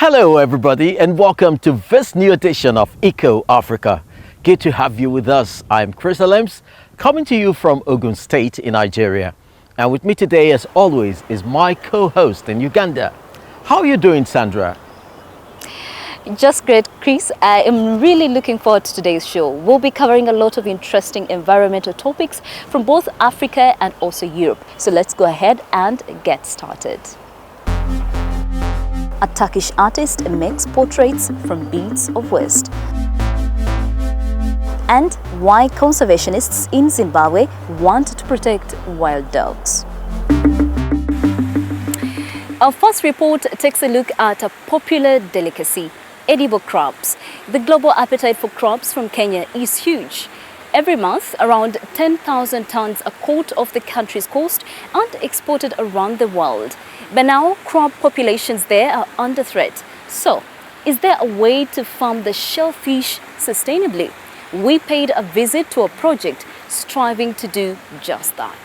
Hello everybody and welcome to this new edition of Eco Africa. Good to have you with us. I'm Chris Alems, coming to you from Ogun State in Nigeria. And with me today, as always, is my co-host in Uganda. How are you doing, Sandra? Just great, Chris. I am really looking forward to today's show. We'll be covering a lot of interesting environmental topics from both Africa and also Europe. So let's go ahead and get started. A Turkish artist makes portraits from beads of waste. And why conservationists in Zimbabwe want to protect wild dogs. Our first report takes a look at a popular delicacy, edible crabs. The global appetite for crabs from Kenya is huge. Every month, around 10,000 tons are caught off the country's coast and exported around the world. But now, crab populations there are under threat. So, is there a way to farm the shellfish sustainably? We paid a visit to a project striving to do just that.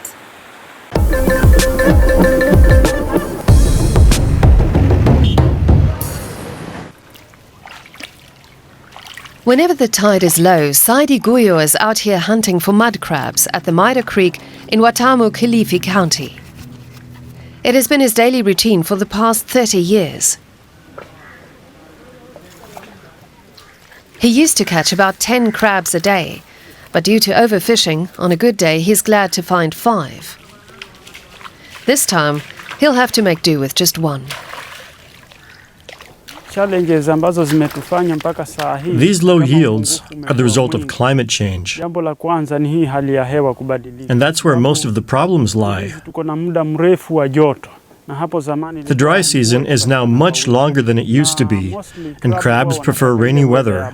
Whenever the tide is low, Saidi Guyo is out here hunting for mud crabs at the Maida Creek in Watamu, Kilifi County. It has been his daily routine for the past 30 years. He used to catch about 10 crabs a day, but due to overfishing, on a good day he's glad to find 5. This time, he'll have to make do with just one. These low yields are the result of climate change. And that's where most of the problems lie. The dry season is now much longer than it used to be, and crabs prefer rainy weather.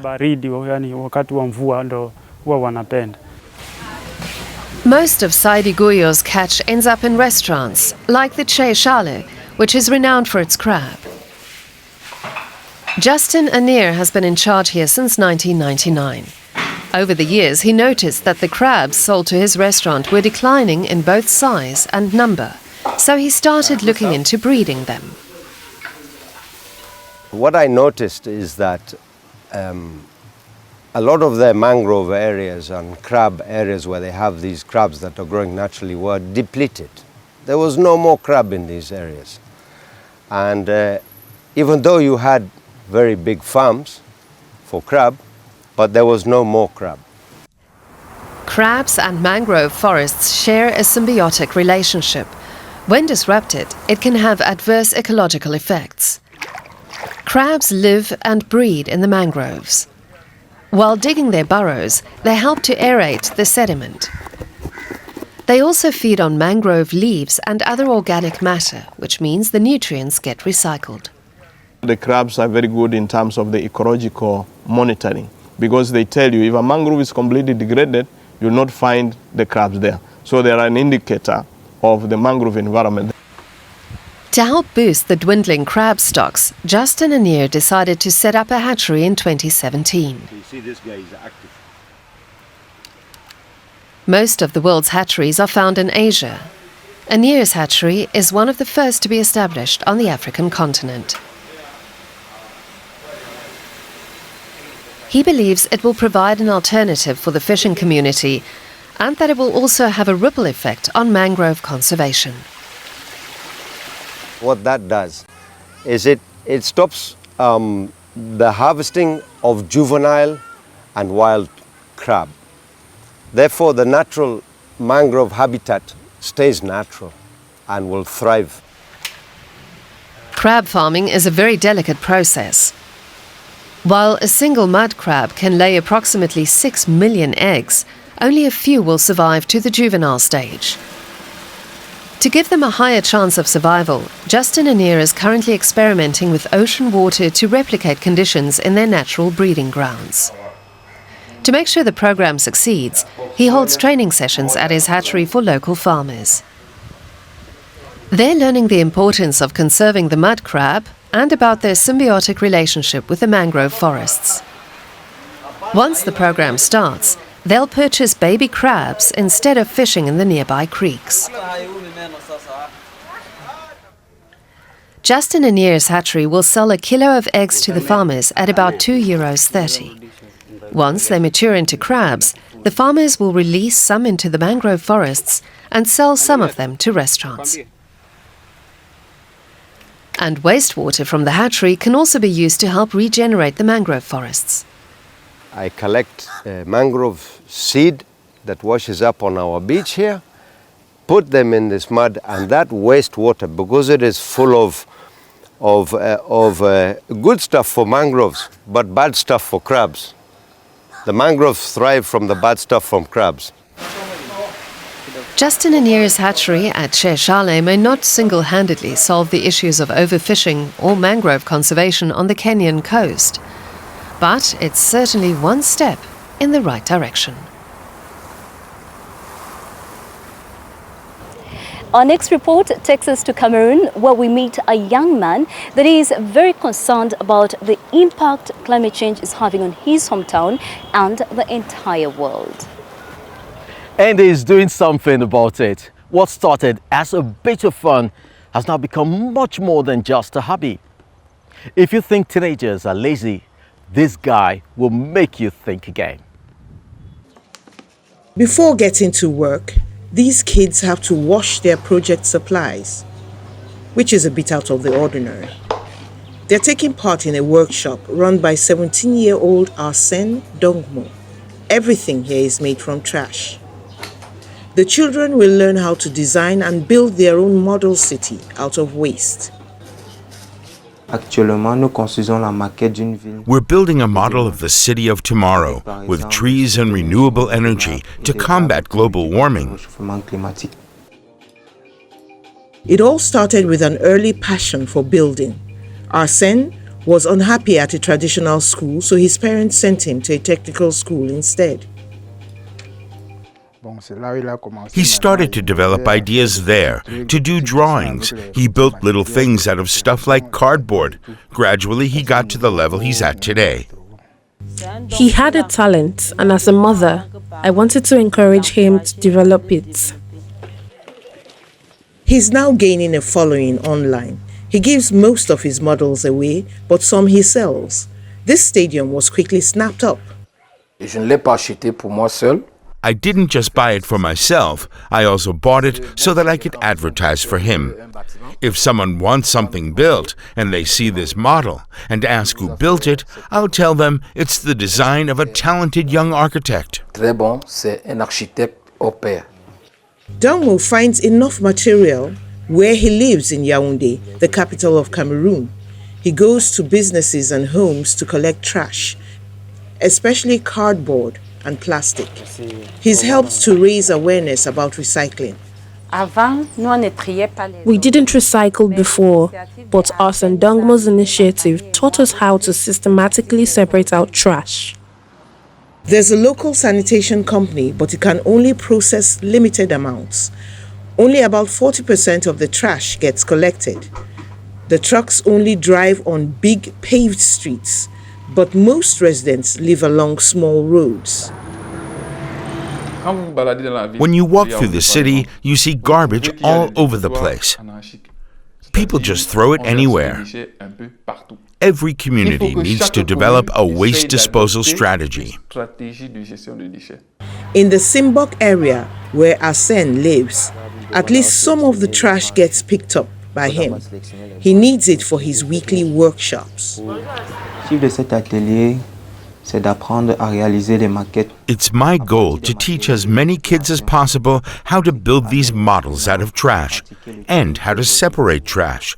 Most of Saidi Guyo's catch ends up in restaurants, like the Che Shale, which is renowned for its crab. Justin Anir has been in charge here since 1999. Over the years, he noticed that the crabs sold to his restaurant were declining in both size and number, so he started looking into breeding them. What I noticed is that a lot of the mangrove areas and crab areas where they have these crabs that are growing naturally were depleted. There was no more crab in these areas. And even though you had very big farms for crab, but there was no more crab. Crabs and mangrove forests share a symbiotic relationship. When disrupted, it can have adverse ecological effects. Crabs live and breed in the mangroves. While digging their burrows, they help to aerate the sediment. They also feed on mangrove leaves and other organic matter, which means the nutrients get recycled. The crabs are very good in terms of the ecological monitoring because they tell you if a mangrove is completely degraded, you'll not find the crabs there. So they are an indicator of the mangrove environment. To help boost the dwindling crab stocks, Justin Anir decided to set up a hatchery in 2017. You see this guy is active. Most of the world's hatcheries are found in Asia. Anir's hatchery is one of the first to be established on the African continent. He believes it will provide an alternative for the fishing community and that it will also have a ripple effect on mangrove conservation. What that does is it stops the harvesting of juvenile and wild crab. Therefore, the natural mangrove habitat stays natural and will thrive. Crab farming is a very delicate process. While a single mud crab can lay approximately 6 million eggs, only a few will survive to the juvenile stage. To give them a higher chance of survival, Justin Anir is currently experimenting with ocean water to replicate conditions in their natural breeding grounds. To make sure the program succeeds, he holds training sessions at his hatchery for local farmers. They're learning the importance of conserving the mud crab and about their symbiotic relationship with the mangrove forests. Once the program starts, they'll purchase baby crabs instead of fishing in the nearby creeks. Justin and Nier's hatchery will sell a kilo of eggs to the farmers at about €2.30. Once they mature into crabs, the farmers will release some into the mangrove forests and sell some of them to restaurants. And wastewater from the hatchery can also be used to help regenerate the mangrove forests. I collect mangrove seed that washes up on our beach here, put them in this mud, and that wastewater, because it is full of good stuff for mangroves, but bad stuff for crabs. The mangroves thrive from the bad stuff from crabs. Justin and Nier's hatchery at Sheshale may not single-handedly solve the issues of overfishing or mangrove conservation on the Kenyan coast, but it's certainly one step in the right direction. Our next report takes us to Cameroon, where we meet a young man that is very concerned about the impact climate change is having on his hometown and the entire world. And he's doing something about it. What started as a bit of fun has now become much more than just a hobby. If you think teenagers are lazy, this guy will make you think again. Before getting to work, these kids have to wash their project supplies, which is a bit out of the ordinary. They're taking part in a workshop run by 17-year-old Arsène Dongmo. Everything here is made from trash. The children will learn how to design and build their own model city out of waste. We're building a model of the city of tomorrow with trees and renewable energy to combat global warming. It all started with an early passion for building. Arsène was unhappy at a traditional school, so his parents sent him to a technical school instead. He started to develop ideas there, to do drawings. He built little things out of stuff like cardboard. Gradually, he got to the level he's at today. He had a talent, and as a mother, I wanted to encourage him to develop it. He's now gaining a following online. He gives most of his models away, but some he sells. This stadium was quickly snapped up. I didn't just buy it for myself, I also bought it so that I could advertise for him. If someone wants something built and they see this model and ask who built it, I'll tell them it's the design of a talented young architect. Dongmo finds enough material where he lives in Yaoundé, the capital of Cameroon. He goes to businesses and homes to collect trash, especially cardboard and plastic. He's helped to raise awareness about recycling. We didn't recycle before, but Arsène Dongmo's initiative taught us how to systematically separate out trash. There's a local sanitation company, but it can only process limited amounts. Only about 40% of the trash gets collected. The trucks only drive on big paved streets, but most residents live along small roads. When you walk through the city, you see garbage all over the place. People just throw it anywhere. Every community needs to develop a waste disposal strategy. In the Simbok area where Arsène lives, at least some of the trash gets picked up by him. He needs it for his weekly workshops. It's my goal to teach as many kids as possible how to build these models out of trash and how to separate trash.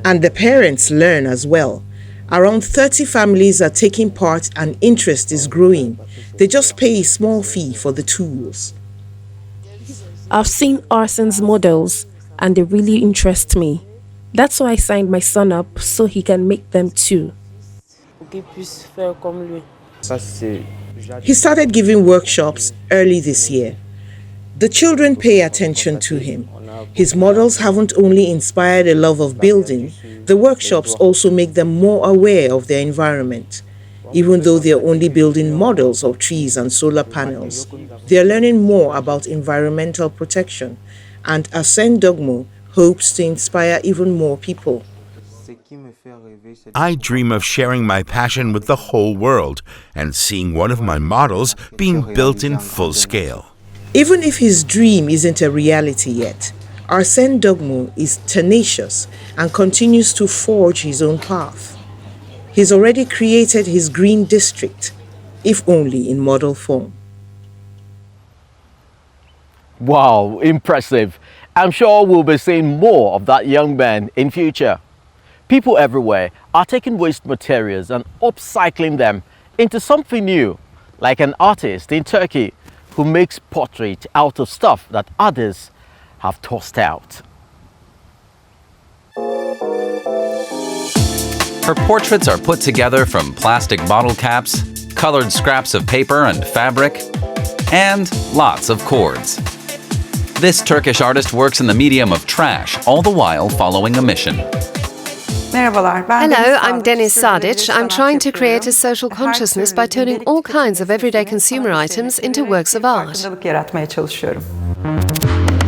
And the parents learn as well. Around 30 families are taking part and interest is growing. They just pay a small fee for the tools. I've seen Arsène's models and they really interest me. That's why I signed my son up so he can make them too. He started giving workshops early this year. The children pay attention to him. His models haven't only inspired a love of building, the workshops also make them more aware of their environment. Even though they're only building models of trees and solar panels, they're learning more about environmental protection. And Arsène Dongmo hopes to inspire even more people. I dream of sharing my passion with the whole world and seeing one of my models being built in full scale. Even if his dream isn't a reality yet, Arsène Dogmo is tenacious and continues to forge his own path. He's already created his green district, if only in model form. Wow, impressive. I'm sure we'll be seeing more of that young man in future. People everywhere are taking waste materials and upcycling them into something new, like an artist in Turkey who makes portraits out of stuff that others have tossed out. Her portraits are put together from plastic bottle caps, colored scraps of paper and fabric, and lots of cords. This Turkish artist works in the medium of trash, all the while following a mission. Hello, I'm Deniz Sadic. I'm trying to create a social consciousness by turning all kinds of everyday consumer items into works of art.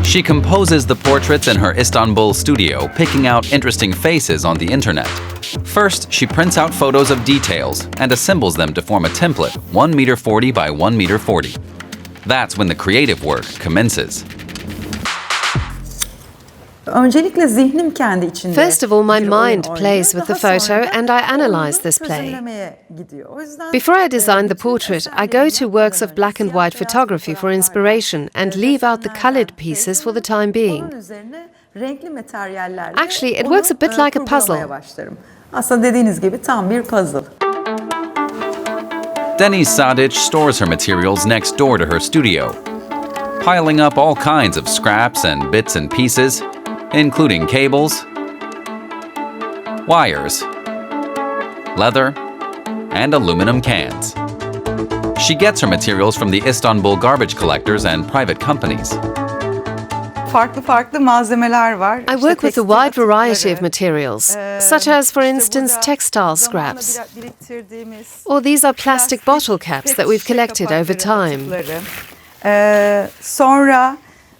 She composes the portraits in her Istanbul studio, picking out interesting faces on the internet. First, she prints out photos of details and assembles them to form a template 1.40 m by 1.40 m. That's when the creative work commences. First of all, my mind plays with the photo and I analyze this play. Before I design the portrait, I go to works of black and white photography for inspiration and leave out the colored pieces for the time being. Actually, it works a bit like a puzzle. Deniz Sadic stores her materials next door to her studio, piling up all kinds of scraps and bits and pieces, including cables, wires, leather, and aluminum cans. She gets her materials from the Istanbul garbage collectors and private companies. I work with a wide variety of materials, such as, for instance, textile scraps. Or these are plastic bottle caps that we've collected over time.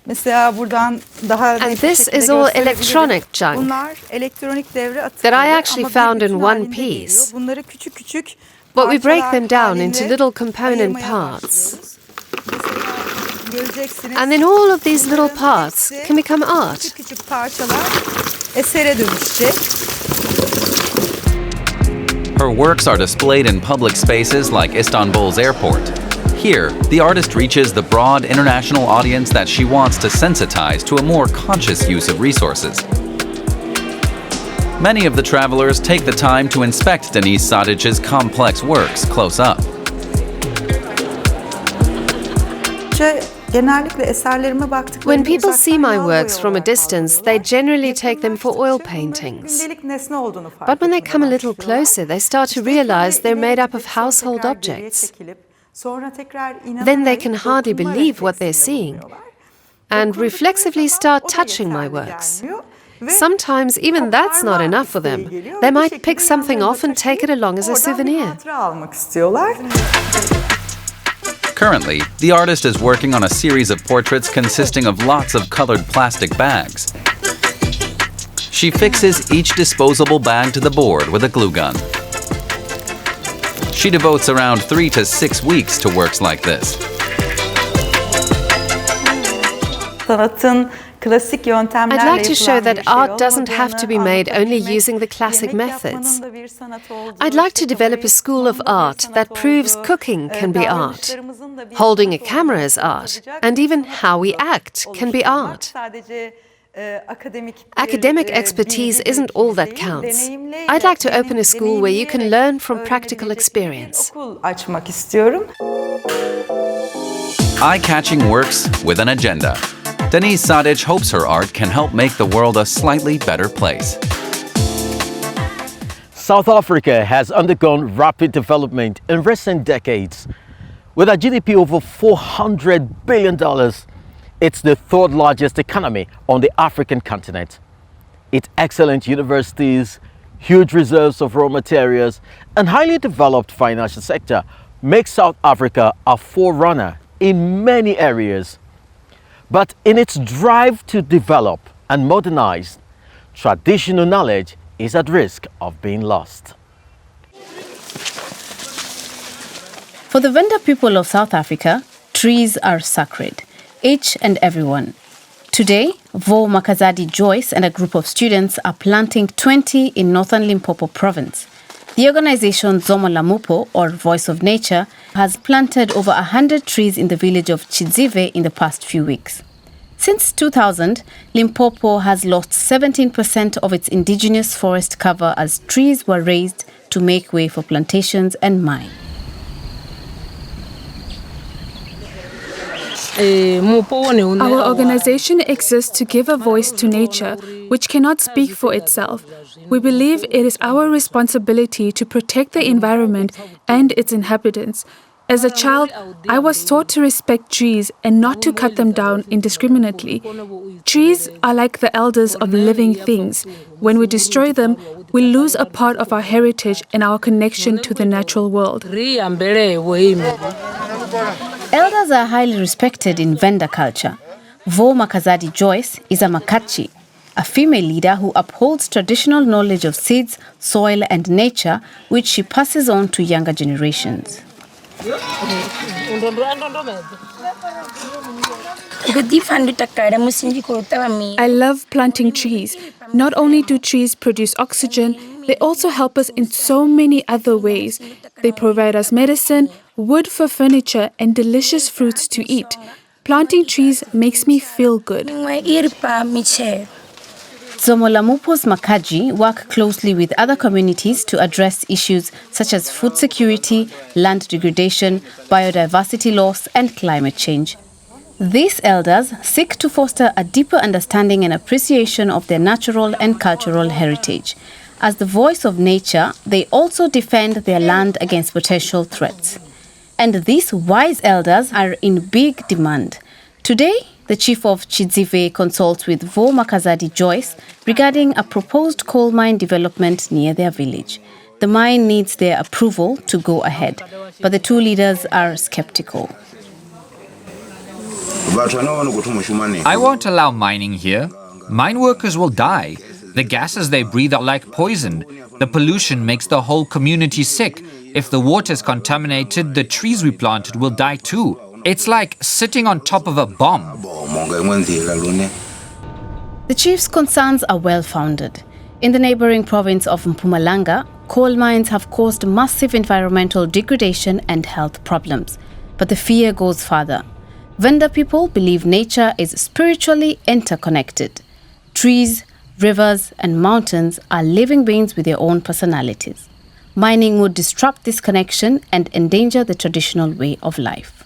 And this is all electronic junk that I actually found in one piece. But we break them down into little component parts. And then all of these little parts can become art. Her works are displayed in public spaces like Istanbul's airport. Here, the artist reaches the broad international audience that she wants to sensitize to a more conscious use of resources. Many of the travelers take the time to inspect Deniz Sadic's complex works close up. When people see my works from a distance, they generally take them for oil paintings. But when they come a little closer, they start to realize they're made up of household objects. Then they can hardly believe what they're seeing and reflexively start touching my works. Sometimes even that's not enough for them. They might pick something off and take it along as a souvenir. Currently, the artist is working on a series of portraits consisting of lots of colored plastic bags. She fixes each disposable bag to the board with a glue gun. She devotes around 3 to 6 weeks to works like this. I'd like to show that art doesn't have to be made only using the classic methods. I'd like to develop a school of art that proves cooking can be art, holding a camera is art, and even how we act can be art. Academic expertise isn't all that counts. I'd like to open a school where you can learn from practical experience. Eye-catching works with an agenda. Deniz Sadic hopes her art can help make the world a slightly better place. South Africa has undergone rapid development in recent decades. With a GDP over $400 billion, it's the third largest economy on the African continent. Its excellent universities, huge reserves of raw materials, and highly developed financial sector make South Africa a forerunner in many areas. But in its drive to develop, and modernized, traditional knowledge is at risk of being lost. For the Venda people of South Africa, trees are sacred, each and every one. Today, Vo Makazadi Joyce and a group of students are planting 20 in northern Limpopo province. The organization Zomo Lamupo, or Voice of Nature, has planted over 100 trees in the village of Chidzive in the past few weeks. Since 2000, Limpopo has lost 17% of its indigenous forest cover as trees were razed to make way for plantations and mines. Our organization exists to give a voice to nature, which cannot speak for itself. We believe it is our responsibility to protect the environment and its inhabitants. As a child, I was taught to respect trees and not to cut them down indiscriminately. Trees are like the elders of living things. When we destroy them, we lose a part of our heritage and our connection to the natural world. Elders are highly respected in Venda culture. Vo Makazadi Joyce is a Makachi, a female leader who upholds traditional knowledge of seeds, soil and nature, which she passes on to younger generations. I love planting trees. Not only do trees produce oxygen, they also help us in so many other ways. They provide us medicine, wood for furniture, and delicious fruits to eat. Planting trees makes me feel good. Zomo Lamupo's Makaji work closely with other communities to address issues such as food security, land degradation, biodiversity loss, and climate change. These elders seek to foster a deeper understanding and appreciation of their natural and cultural heritage. As the voice of nature, they also defend their land against potential threats. And these wise elders are in big demand. Today, the chief of Chidzive consults with Vo Makazadi Joyce regarding a proposed coal mine development near their village. The mine needs their approval to go ahead, but the two leaders are skeptical. I won't allow mining here. Mine workers will die. The gases they breathe are like poison. The pollution makes the whole community sick. If the water is contaminated, the trees we planted will die too. It's like sitting on top of a bomb. The chief's concerns are well-founded. In the neighboring province of Mpumalanga, coal mines have caused massive environmental degradation and health problems. But the fear goes further. Venda people believe nature is spiritually interconnected. Trees, rivers, and mountains are living beings with their own personalities. Mining would disrupt this connection and endanger the traditional way of life.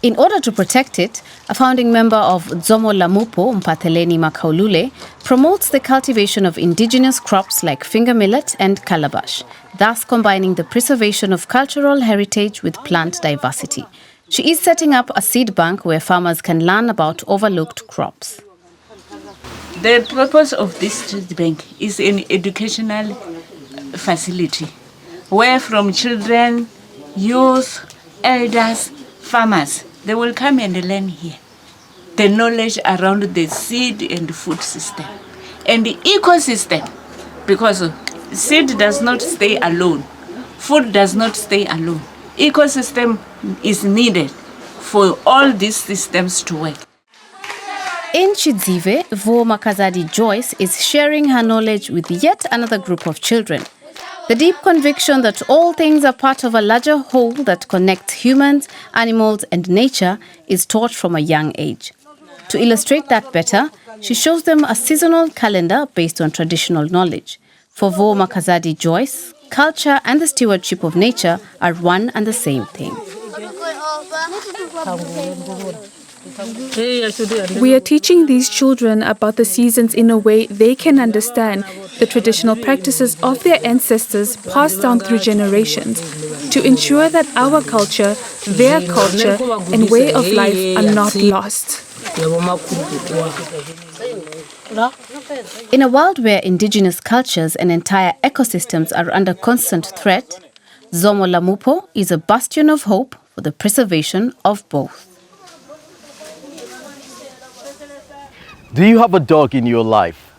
In order to protect it, a founding member of Zomo Lamupo, Mpatheleni Makaulule, promotes the cultivation of indigenous crops like finger millet and calabash, thus combining the preservation of cultural heritage with plant diversity. She is setting up a seed bank where farmers can learn about overlooked crops. The purpose of this seed bank is an educational facility where from children, youth, elders, farmers, they will come and learn here the knowledge around the seed and food system and the ecosystem, because seed does not stay alone, food does not stay alone. Ecosystem is needed for all these systems to work. In Chidzive, Vo Makazadi Joyce is sharing her knowledge with yet another group of children. The deep conviction that all things are part of a larger whole that connects humans, animals, and nature is taught from a young age. To illustrate that better, she shows them a seasonal calendar based on traditional knowledge. For Vo Makazadi Joyce, culture and the stewardship of nature are one and the same thing. We are teaching these children about the seasons in a way they can understand the traditional practices of their ancestors passed down through generations, to ensure that our culture, their culture, and way of life are not lost. In a world where indigenous cultures and entire ecosystems are under constant threat, Zomo Lamupo is a bastion of hope for the preservation of both. Do you have a dog in your life?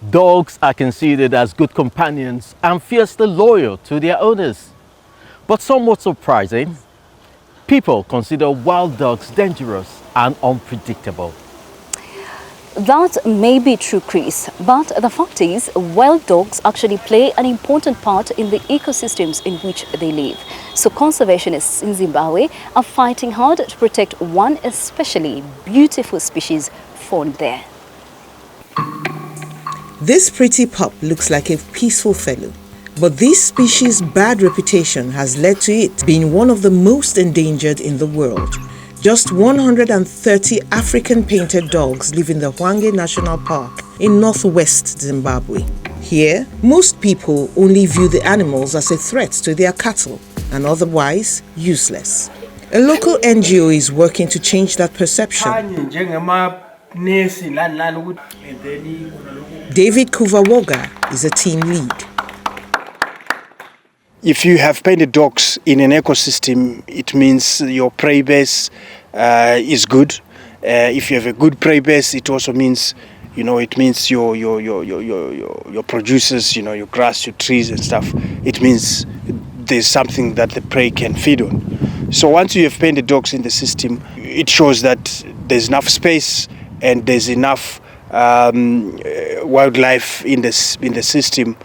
Dogs are considered as good companions and fiercely loyal to their owners. But somewhat surprising, people consider wild dogs dangerous and unpredictable. That may be true, Chris, but the fact is, wild dogs actually play an important part in the ecosystems in which they live. So conservationists in Zimbabwe are fighting hard to protect one especially beautiful species found there. This pretty pup looks like a peaceful fellow, but this species' bad reputation has led to it being one of the most endangered in the world. Just 130 African painted dogs live in the Hwange National Park in northwest Zimbabwe. Here, most people only view the animals as a threat to their cattle and otherwise useless. A local NGO is working to change that perception. David Kuvawoga is a team lead. If you have painted dogs in an ecosystem, it means your prey base is good. If you have a good prey base, it also means, it means your producers, your grass, your trees and stuff. It means there's something that the prey can feed on. So once you have painted dogs in the system, it shows that there's enough space and there's enough wildlife in the system.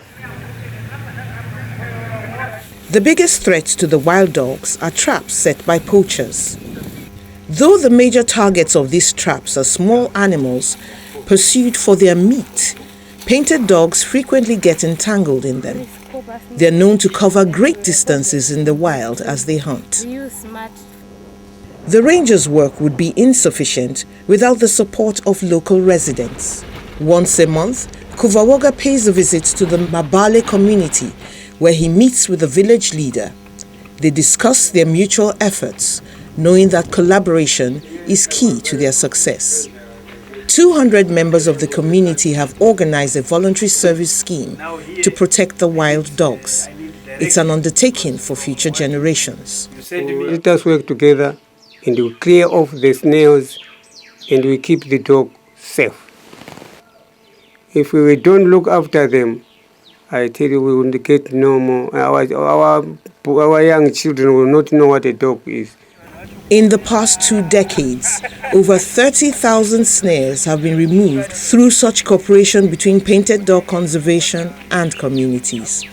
The biggest threats to the wild dogs are traps set by poachers. Though the major targets of these traps are small animals pursued for their meat, painted dogs frequently get entangled in them. They are known to cover great distances in the wild as they hunt. The rangers' work would be insufficient without the support of local residents. Once a month, Kuvawoga pays a visit to the Mabale community, where he meets with the village leader. They discuss their mutual efforts, knowing that collaboration is key to their success. 200 members of the community have organized a voluntary service scheme to protect the wild dogs. It's an undertaking for future generations. Let us work together and we clear off the snails and we keep the dog safe. If we don't look after them, I tell you, we will get no more. Our young children will not know what a dog is. In the past 2 decades, over 30,000 snares have been removed through such cooperation between painted dog conservation and communities.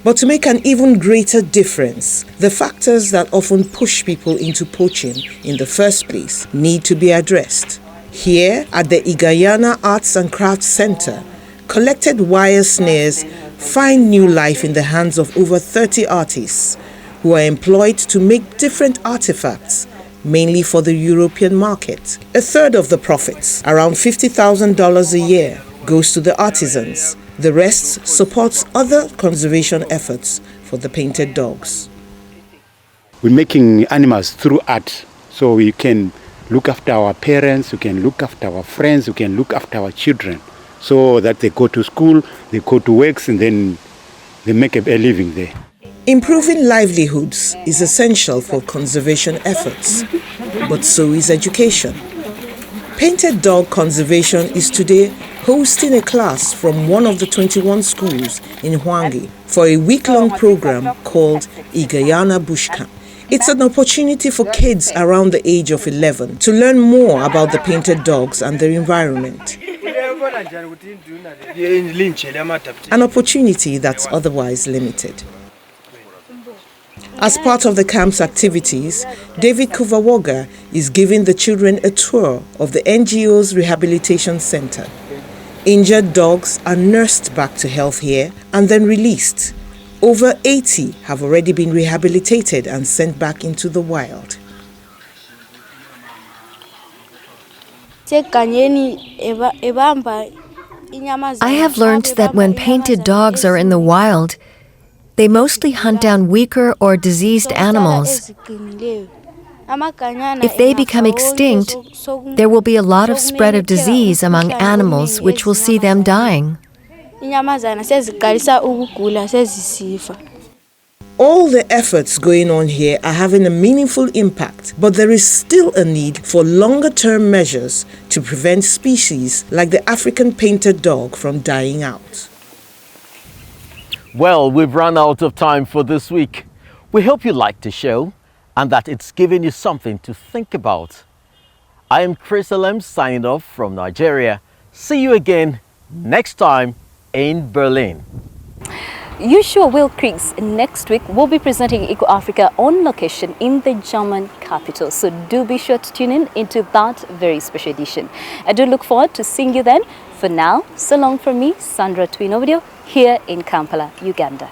But to make an even greater difference, the factors that often push people into poaching in the first place need to be addressed. Here at the Igayana Arts and Crafts Center, collected wire snares find new life in the hands of over 30 artists who are employed to make different artifacts, mainly for the European market. A third of the profits, around $50,000 a year, goes to the artisans. The rest supports other conservation efforts for the painted dogs. We're making animals through art, so we can look after our parents, we can look after our friends, we can look after our children, so that they go to school, they go to works, and then they make a living there. Improving livelihoods is essential for conservation efforts, but so is education. Painted Dog Conservation is today hosting a class from one of the 21 schools in Hwange for a week-long program called Igayana Bush Camp. It's an opportunity for kids around the age of 11 to learn more about the painted dogs and their environment. An opportunity that's otherwise limited. As part of the camp's activities, David Kuvawoga is giving the children a tour of the NGO's rehabilitation center. Injured dogs are nursed back to health here and then released. Over 80 have already been rehabilitated and sent back into the wild. I have learned that when painted dogs are in the wild, they mostly hunt down weaker or diseased animals. If they become extinct, there will be a lot of spread of disease among animals, which will see them dying. All the efforts going on here are having a meaningful impact, but there is still a need for longer-term measures to prevent species like the African painted dog from dying out. Well, we've run out of time for this week. We hope you liked the show and that it's given you something to think about. I am Chris Elem signing off from Nigeria. See you again next time in Berlin. Usual Will Creeks next week will be presenting Eco Africa on location in the German capital. So do be sure to tune in into that very special edition. I do look forward to seeing you then. For now, so long from me, Sandra Twinovidio, here in Kampala, Uganda.